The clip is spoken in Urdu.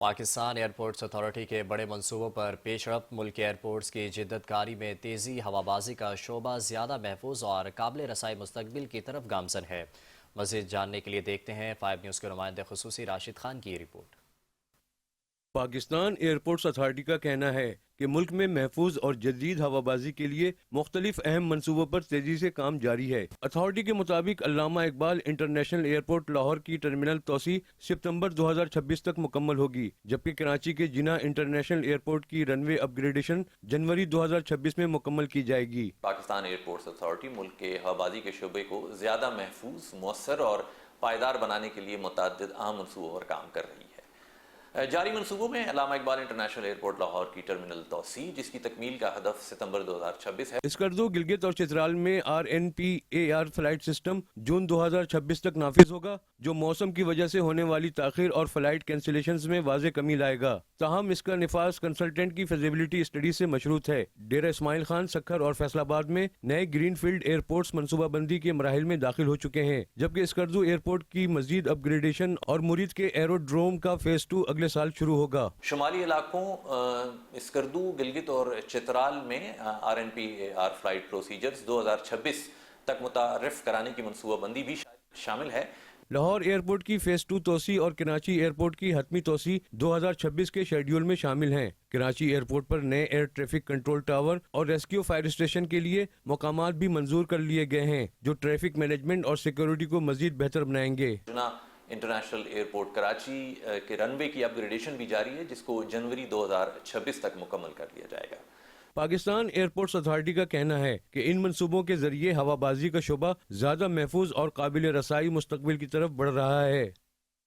پاکستان ایئرپورٹس اتھارٹی کے بڑے منصوبوں پر پیش رفت ملک کے ایئرپورٹس کی جدت کاری میں تیزی ہوابازی کا شعبہ زیادہ محفوظ اور قابل رسائی مستقبل کی طرف گامزن ہے۔ مزید جاننے کے لیے دیکھتے ہیں 5 نیوز کے نمائندے خصوصی راشد خان کی رپورٹ۔ پاکستان ایئرپورٹس اتھارٹی کا کہنا ہے کہ ملک میں محفوظ اور جدید ہوابازی کے لیے مختلف اہم منصوبوں پر تیزی سے کام جاری ہے۔ اتھارٹی کے مطابق علامہ اقبال انٹرنیشنل ایئرپورٹ لاہور کی ٹرمینل توسیع ستمبر 2026 تک مکمل ہوگی، جبکہ کراچی کے جناح انٹرنیشنل ایئرپورٹ کی رن وے اپ گریڈیشن جنوری 2026 میں مکمل کی جائے گی۔ پاکستان ایئرپورٹس اتھارٹی ملک کے ہوابازی کے شعبے کو زیادہ محفوظ، مؤثر اور پائیدار بنانے کے لیے متعدد اہم منصوبوں پر کام کر رہی ہے۔ جاری منصوبوں میں علامہ اقبال انٹرنیشنل ایئرپورٹ لاہور کی ٹرمینل توسیع، جس کی تکمیل کا ہدف ستمبر 2026 ہے۔ اسکردو، گلگت اور چترال میں RNPAR فلائٹ سسٹم جون 2026 تک نافذ ہوگا، جو موسم کی وجہ سے ہونے والی تاخیر اور فلائٹ کینسلیشنز میں واضح کمی لائے گا۔ تاہم اس کا نفاذ کنسلٹنٹ کی فیزیبلٹی اسٹڈی سے مشروط ہے۔ ڈیرہ اسماعیل خان، سکھر اور فیصل آباد میں نئے گرین فیلڈ ایئرپورٹس منصوبہ بندی کے مراحل میں داخل ہو چکے ہیں، جبکہ اسکردو ایئرپورٹ کی مزید اپ گریڈیشن اور مرید کے ایروڈروم کا فیز 2 اگلے سال شروع ہوگا۔ شمالی علاقوں اسکردو، گلگت اور چترال میں RNPAR فلائٹ پروسیجرز 2026 تک متعارف کرانے کی منصوبہ بندی بھی شامل ہے۔ لاہور ایئرپورٹ کی فیز 2 توسیع اور کراچی ایئرپورٹ کی حتمی توسیع 2026 کے شیڈیول میں شامل ہیں۔ کراچی ایئرپورٹ پر نئے ایئر ٹریفک کنٹرول ٹاور اور ریسکیو فائر اسٹیشن کے لیے مقامات بھی منظور کر لیے گئے ہیں، جو ٹریفک مینجمنٹ اور سیکیورٹی کو مزید بہتر بنائیں گے۔ انٹرنیشنل ایئرپورٹ کراچی کے رن وے کی اپ گریڈیشن بھی جاری ہے، جس کو جنوری 2026 تک مکمل کر لیا جائے گا۔ پاکستان ایئرپورٹس اتھارٹی کا کہنا ہے کہ ان منصوبوں کے ذریعے ہوابازی کا شعبہ زیادہ محفوظ اور قابل رسائی مستقبل کی طرف بڑھ رہا ہے۔